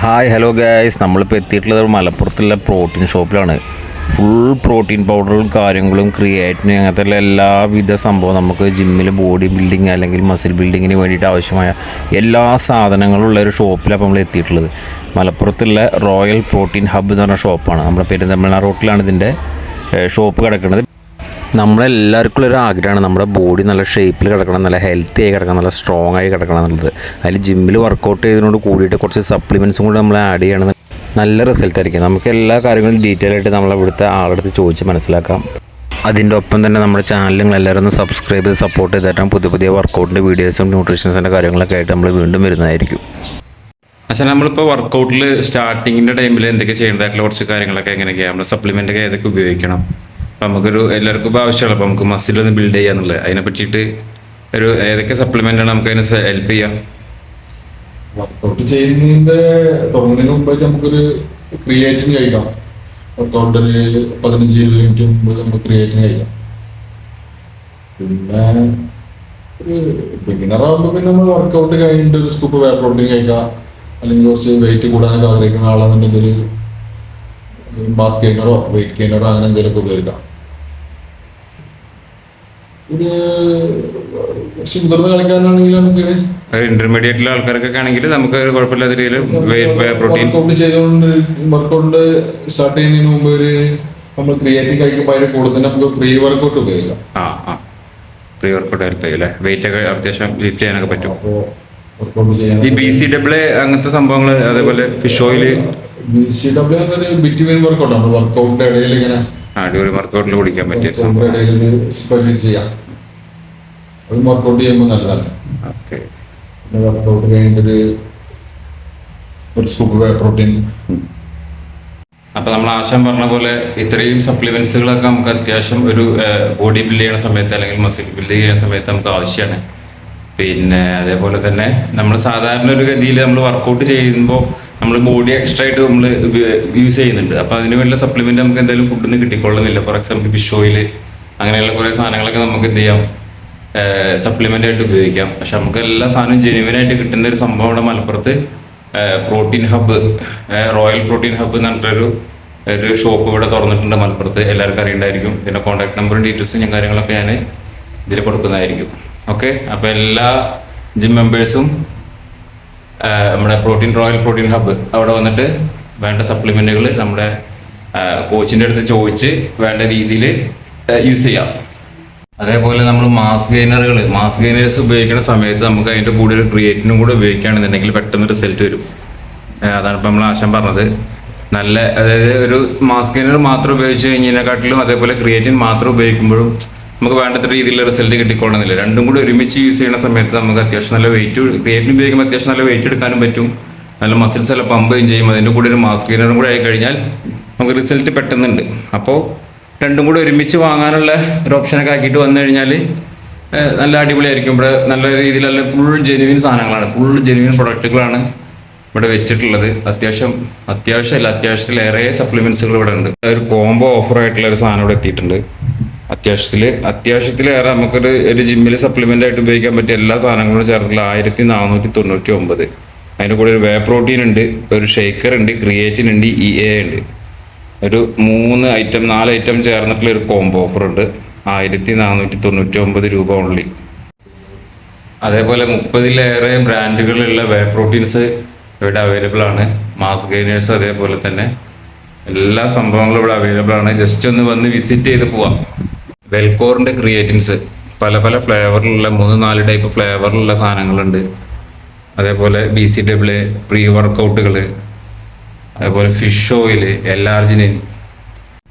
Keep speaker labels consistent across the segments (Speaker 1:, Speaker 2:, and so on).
Speaker 1: Hi hello guys, നമ്മളിപ്പോൾ എത്തിയിട്ടുള്ളത് മലപ്പുറത്തുള്ള protein ഷോപ്പിലാണ്. Full protein പൗഡറുകളും കാര്യങ്ങളും ക്രിയേറ്റിന് അങ്ങനത്തെ എല്ലാവിധ സംഭവം നമുക്ക് ജിമ്മിൽ ബോഡി ബിൽഡിങ് അല്ലെങ്കിൽ മസിൽ ബിൽഡിങ്ങിന് വേണ്ടിയിട്ട് ആവശ്യമായ എല്ലാ സാധനങ്ങളും ഉള്ള ഒരു ഷോപ്പിലാണ് നമ്മൾ എത്തിയിട്ടുള്ളത്. മലപ്പുറത്തുള്ള റോയൽ പ്രോട്ടീൻ ഹബ്ബ് എന്ന് പറഞ്ഞ ഷോപ്പാണ്. നമ്മുടെ പെരിന്തൽമണ്ണ റോട്ടിലാണ് ഇതിൻ്റെ ഷോപ്പ് കിടക്കുന്നത്. നമ്മളെല്ലാവർക്കും ഒരു ആഗ്രഹമാണ് നമ്മുടെ ബോഡി നല്ല ഷേപ്പിൽ കിടക്കണം, നല്ല ഹെൽത്തി ആയി കിടക്കണം, നല്ല സ്ട്രോങ് ആയി കിടക്കണം എന്നുള്ളത്. അതിൽ ജിമ്മിൽ വർക്കൗട്ട് ചെയ്തതിനോട് കൂടിയിട്ട് കുറച്ച് സപ്ലിമെൻറ്റ്സും കൂടി നമ്മൾ ആഡ് ചെയ്യണം. നല്ല റിസൾട്ട് ആയിരിക്കും. നമുക്ക് എല്ലാ കാര്യങ്ങളും ഡീറ്റെയിൽ ആയിട്ട് നമ്മളിവിടുത്തെ ആളെടുത്ത് ചോദിച്ച് മനസ്സിലാക്കാം. അതിൻ്റെ ഒപ്പം തന്നെ നമ്മുടെ ചാനൽ നിങ്ങളെല്ലാവരും ഒന്ന് സബ്സ്ക്രൈബ് ചെയ്ത് സപ്പോർട്ട് ചെയ്തിട്ടാൽ പുതിയ പുതിയ വർക്കൗട്ടിൻ്റെ വീഡിയോസും ന്യൂട്രീഷൻസിൻ്റെ കാര്യങ്ങളൊക്കെ ആയിട്ട് നമ്മൾ വീണ്ടും വരുന്നതായിരിക്കും.
Speaker 2: പക്ഷേ നമ്മളിപ്പോൾ വർക്കൗട്ടിൽ സ്റ്റാർട്ടിങ്ങിൻ്റെ ടൈമിൽ എന്തൊക്കെ ചെയ്യേണ്ടതായിട്ടുള്ള കുറച്ച് കാര്യങ്ങളൊക്കെ എങ്ങനെയൊക്കെയാണ്, നമ്മൾ സപ്ലിമെൻ്റൊക്കെ ഏതൊക്കെ ഉപയോഗിക്കണം, അപ്പം നമുക്കൊരു എല്ലാവർക്കും ഇപ്പോൾ ആവശ്യമുള്ള അപ്പോൾ നമുക്ക് മസിലൊന്ന് ബിൽഡ് ചെയ്യാന്നുള്ളത്, അതിനെ പറ്റിയിട്ട് ഒരു ഏതൊക്കെ സപ്ലിമെൻ്റാണ് നമുക്ക് അതിനെ ഹെൽപ്പ് ചെയ്യാം.
Speaker 3: വർക്കൗട്ട് ചെയ്യുന്നതിന്റെ തുടങ്ങുന്നതിന് മുമ്പായിട്ട് നമുക്കൊരു ക്രിയേറ്റിന് കഴിക്കാം. വർക്കൗട്ട് ഒരു 15-20 മിനിറ്റ് മുമ്പ് നമുക്ക് ക്രിയേറ്റിന് കഴിക്കാം. പിന്നെ ഒരു ബിഗിനറാകുമ്പോൾ പിന്നെ നമ്മൾ വർക്കൗട്ട് കഴിഞ്ഞിട്ട് ഒരു സ്കൂപ്പ് വേ പ്രോട്ടീൻ കഴിക്കാം. അല്ലെങ്കിൽ കുറച്ച് വെയിറ്റ് കൂടാനൊക്കെ ആഗ്രഹിക്കുന്ന ആളാണെന്നുണ്ടെങ്കിൽ മാസ് ഗെയിനറോ വെയിറ്റ് ഗെയിനറോ അങ്ങനെ എന്തെങ്കിലുമൊക്കെ ഉപയോഗിക്കാം. ഒരു കുറച്ച് മുതിർന്ന കളിക്കാരനാണെങ്കിൽ നമുക്ക്
Speaker 2: ഇന്റർമീഡിയറ്റിലെ ആൾക്കാർക്കൊക്കെ ആണെങ്കിൽ നമുക്ക് കുഴപ്പമില്ലാത്ത രീതിയിൽ പ്രോട്ടീൻ
Speaker 3: വർക്കൗട്ട് ചെയ്തുകൊണ്ട് വർക്കൗട്ട് സ്റ്റാർട്ട് ചെയ്യുന്നതിന് മുമ്പ് ഒരു നമ്മൾ ക്രിയേറ്റിൻ കഴിക്കുമ്പോൾ അതിന് കൂടുതൽ നമുക്ക് പ്രീ വർക്കൗട്ട് ഉപയോഗിക്കാം.
Speaker 2: പ്രീ വർക്കൗട്ട് ഹെൽപ്പ് ചെയ്യും അല്ലേ, വെയിറ്റ് ഒക്കെ അത്യാവശ്യം ലിഫ്റ്റ് ചെയ്യാനൊക്കെ പറ്റും.
Speaker 3: അപ്പോൾ വർക്കൗട്ട് ചെയ്യാൻ
Speaker 2: ഈ BCAA അങ്ങനത്തെ സംഭവങ്ങൾ, അതേപോലെ ഫിഷ് ഓയിൽ,
Speaker 3: BCAA എന്നൊരു ബിറ്റ്വീൻ വർക്കൗട്ട് ആണ്. വർക്കൗട്ടിന്റെ ഇടയിൽ ഇങ്ങനെ
Speaker 2: അടിപൊളി വർക്കൗട്ടിൽ കുടിക്കാൻ പറ്റിയ
Speaker 3: ഇടയിൽ ചെയ്യാം. അത് വർക്കൗട്ട് ചെയ്യുമ്പോൾ നല്ലതാണ്.
Speaker 2: ഓക്കെ,
Speaker 3: പിന്നെ വർക്കൗട്ട് കഴിഞ്ഞിട്ട് ഒരു സ്കൂപ്പ് വേ പ്രോട്ടീൻ.
Speaker 2: അപ്പൊ നമ്മൾ ആശാൻ പറഞ്ഞ പോലെ ഇത്രയും സപ്ലിമെന്റ്സുകളൊക്കെ നമുക്ക് അത്യാവശ്യം ഒരു ബോഡി ബിൽഡ് ചെയ്യുന്ന സമയത്ത് അല്ലെങ്കിൽ മസിൽ ബിൽഡ് ചെയ്യുന്ന സമയത്ത് നമുക്ക് ആവശ്യമാണ്. പിന്നെ അതേപോലെ തന്നെ നമ്മൾ സാധാരണ ഒരു ഗതിയിൽ നമ്മൾ വർക്കൗട്ട് ചെയ്യുമ്പോൾ നമ്മൾ ബോഡി എക്സ്ട്രാ ആയിട്ട് നമ്മൾ യൂസ് ചെയ്യുന്നുണ്ട്. അപ്പോൾ അതിന് വേണ്ടിയുള്ള സപ്ലിമെന്റ് നമുക്ക് എന്തായാലും ഫുഡിൽ നിന്ന് കിട്ടിക്കൊള്ളുന്നില്ല. ഫോർ എക്സാമ്പിൾ ഫിഷ് ഓയിൽ അങ്ങനെയുള്ള കുറേ സാധനങ്ങളൊക്കെ നമുക്ക് എന്ത് ചെയ്യാം, സപ്ലിമെന്റ് ആയിട്ട് ഉപയോഗിക്കാം. പക്ഷെ നമുക്ക് എല്ലാ സാധനവും ജെനുവിനായിട്ട് കിട്ടുന്ന ഒരു സംഭവം ഇവിടെ മലപ്പുറത്ത് protein hub, royal protein hub എന്ന് പറഞ്ഞിട്ടൊരു ഷോപ്പ് ഇവിടെ തുറന്നിട്ടുണ്ട് മലപ്പുറത്ത്. എല്ലാവർക്കും അറിയണ്ടായിരിക്കും. പിന്നെ കോൺടാക്ട് നമ്പറും ഡീറ്റെയിൽസും ഞാൻ കാര്യങ്ങളൊക്കെ ഞാൻ ഇതിൽ കൊടുക്കുന്നതായിരിക്കും. ഓക്കെ, അപ്പോൾ എല്ലാ ജിം മെമ്പേഴ്സും നമ്മുടെ റോയൽ പ്രോട്ടീൻ ഹബ്ബ് അവിടെ വന്നിട്ട് വേണ്ട സപ്ലിമെന്റുകൾ നമ്മുടെ കോച്ചിൻ്റെ അടുത്ത് ചോദിച്ച് വേണ്ട രീതിയിൽ യൂസ് ചെയ്യാം. അതേപോലെ നമ്മൾ മാസ് ഗെയിനേഴ്സ് ഉപയോഗിക്കുന്ന സമയത്ത് നമുക്ക് അതിൻ്റെ കൂടെ ഒരു ക്രിയേറ്റിനും കൂടെ ഉപയോഗിക്കുകയാണെന്നുണ്ടെങ്കിൽ പെട്ടെന്ന് റിസൾട്ട് വരും. അതാണ് ഇപ്പം നമ്മൾ ആശം പറഞ്ഞത്. നല്ല, അതായത് ഒരു മാസ് ഗെയിനർ മാത്രം ഉപയോഗിച്ച് കഴിഞ്ഞതിനെക്കാട്ടിലും അതേപോലെ ക്രിയേറ്റിൻ മാത്രം ഉപയോഗിക്കുമ്പോഴും നമുക്ക് വേണ്ടത്ര രീതിയിലുള്ള റിസൾട്ട് കിട്ടിക്കൊള്ളുന്നില്ല. രണ്ടും കൂടി ഒരുമിച്ച് യൂസ് ചെയ്യുന്ന സമയത്ത് നമുക്ക് അത്യാവശ്യം നല്ല വെയിറ്റ്, ക്രിയേറ്റിൻ ഉപയോഗിക്കുമ്പോൾ അത്യാവശ്യം നല്ല വെയിറ്റ് എടുക്കാനും പറ്റും, നല്ല മസിൽസ് എല്ലാം പമ്പ് ചെയ്യും. അതിൻ്റെ കൂടെ ഒരു മാസ് ഗെയിനറും കൂടെ ആയി കഴിഞ്ഞാൽ നമുക്ക് റിസൾട്ട് പെട്ടെന്നുണ്ട്. അപ്പോൾ രണ്ടും കൂടി ഒരുമിച്ച് വാങ്ങാനുള്ള ഒരു ഓപ്ഷനൊക്കെ ആക്കിയിട്ട് വന്നു കഴിഞ്ഞാൽ നല്ല അടിപൊളിയായിരിക്കും. ഇവിടെ നല്ല രീതിയിലുള്ള ഫുൾ ജെനുവിൻ സാധനങ്ങളാണ്, ഫുൾ ജെനുവിൻ പ്രൊഡക്റ്റുകളാണ് ഇവിടെ വെച്ചിട്ടുള്ളത്. അത്യാവശ്യത്തിലേറെ സപ്ലിമെന്റ്സുകൾ ഇവിടെ ഉണ്ട്. ഒരു കോംബോ ഓഫർ ആയിട്ടുള്ള ഒരു സാധനം ഇവിടെ എത്തിയിട്ടുണ്ട്. അത്യാവശ്യത്തിലേറെ നമുക്കൊരു ജിമ്മിൽ സപ്ലിമെന്റ് ആയിട്ട് ഉപയോഗിക്കാൻ പറ്റിയ എല്ലാ സാധനങ്ങളും ചേർത്തുള്ള 1499. അതിൻ്റെ കൂടെ ഒരു വേ പ്രോട്ടീൻ ഉണ്ട്, ഒരു ഷേക്കർ ഉണ്ട്, ക്രിയേറ്റിൻ ഉണ്ട്, EA ഉണ്ട്. ഒരു 4 ഐറ്റം ചേർന്നിട്ടുള്ള ഒരു കോംബോ ഓഫർ ഉണ്ട്. 1499 രൂപ ഓൺലി. അതേപോലെ 30-ലേറെ ബ്രാൻഡുകളുള്ള വേ പ്രോട്ടീൻസ് ഇവിടെ അവൈലബിൾ ആണ്. മാസ് ഗെയിനേഴ്സ് അതേപോലെ തന്നെ എല്ലാ സംഭവങ്ങളും ഇവിടെ അവൈലബിൾ ആണ്. ജസ്റ്റ് ഒന്ന് വന്ന് വിസിറ്റ് ചെയ്ത് പോവാം. വെൽക്കോറിൻ്റെ ക്രിയേറ്റിൻസ് പല ഫ്ലേവറിലുള്ള 3-4 ടൈപ്പ് ഫ്ലേവറിലുള്ള സാധനങ്ങളുണ്ട്. അതേപോലെ BCAA പ്രീ വർക്കൗട്ടുകൾ, അതേപോലെ ഫിഷ് ഓയിൽ, L-arginine,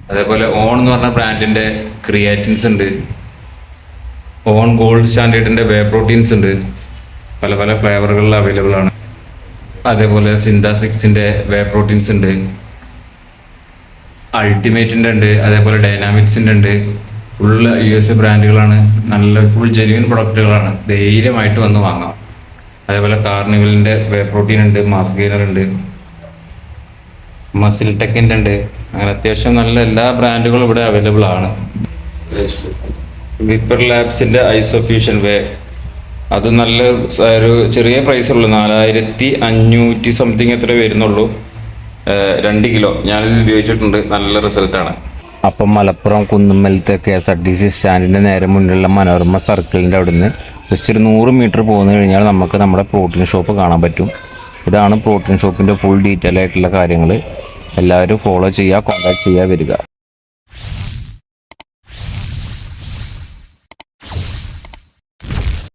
Speaker 2: അതേപോലെ ഓൺ എന്ന് പറഞ്ഞ ബ്രാൻഡിൻ്റെ ക്രിയേറ്റിൻസ് ഉണ്ട്. ഓൺ ഗോൾഡ് സ്റ്റാൻഡേർഡിൻ്റെ വേ പ്രോട്ടീൻസ് ഉണ്ട്. പല ഫ്ലേവറുകളിൽ അവൈലബിൾ ആണ്. അതേപോലെ സിന്താസിക്സിൻ്റെ വേ പ്രോട്ടീൻസ് ഉണ്ട്, അൾട്ടിമേറ്റിൻ്റെ ഉണ്ട്, അതേപോലെ ഡൈനാമിക്സിൻ്റെ ഉണ്ട്. ഫുള്ള് USA ബ്രാൻഡുകളാണ്, നല്ല ഫുൾ ജെന്യുവൻ പ്രൊഡക്റ്റുകളാണ്. ധൈര്യമായിട്ട് വന്ന് വാങ്ങാം. അതേപോലെ കാർണിവലിൻ്റെ വേ പ്രോട്ടീൻ ഉണ്ട്, മാസ് ഗെയിനർ ഉണ്ട്, മസിൽ ടെക്കിൻ്റെ ഉണ്ട്. അങ്ങനെ അത്യാവശ്യം നല്ല എല്ലാ ബ്രാൻഡുകളും ഇവിടെ അവൈലബിൾ ആണ്. വിപ്പർ ലാബ്സിൻ്റെ ഐസോഫ്യൂഷൻ വേ അത് നല്ല ഒരു ചെറിയ പ്രൈസ് ഉള്ളൂ, 4500 സംതിങ് എത്ര വരുന്നുള്ളൂ. 2 കിലോ ഞാനിത് ഉപയോഗിച്ചിട്ടുണ്ട്, നല്ല റിസൾട്ടാണ്.
Speaker 1: അപ്പം മലപ്പുറം കുന്നുമ്മലത്തെ KSRTC സ്റ്റാൻഡിൻ്റെ നേരെ മുന്നിലുള്ള മനോരമ സർക്കിളിൻ്റെ അവിടുന്ന് ജസ്റ്റ് ഒരു 100 മീറ്റർ പോന്നു കഴിഞ്ഞാൽ നമുക്ക് നമ്മുടെ പ്രോട്ടീൻ ഷോപ്പ് കാണാൻ പറ്റും. ഇതാണ് പ്രോട്ടീൻ ഷോപ്പിൻ്റെ ഫുൾ ഡീറ്റെയിൽ ആയിട്ടുള്ള കാര്യങ്ങൾ. എല്ലാവരും ഫോളോ ചെയ്യുക, കോൺടാക്ട് ചെയ്യുക, വരിക.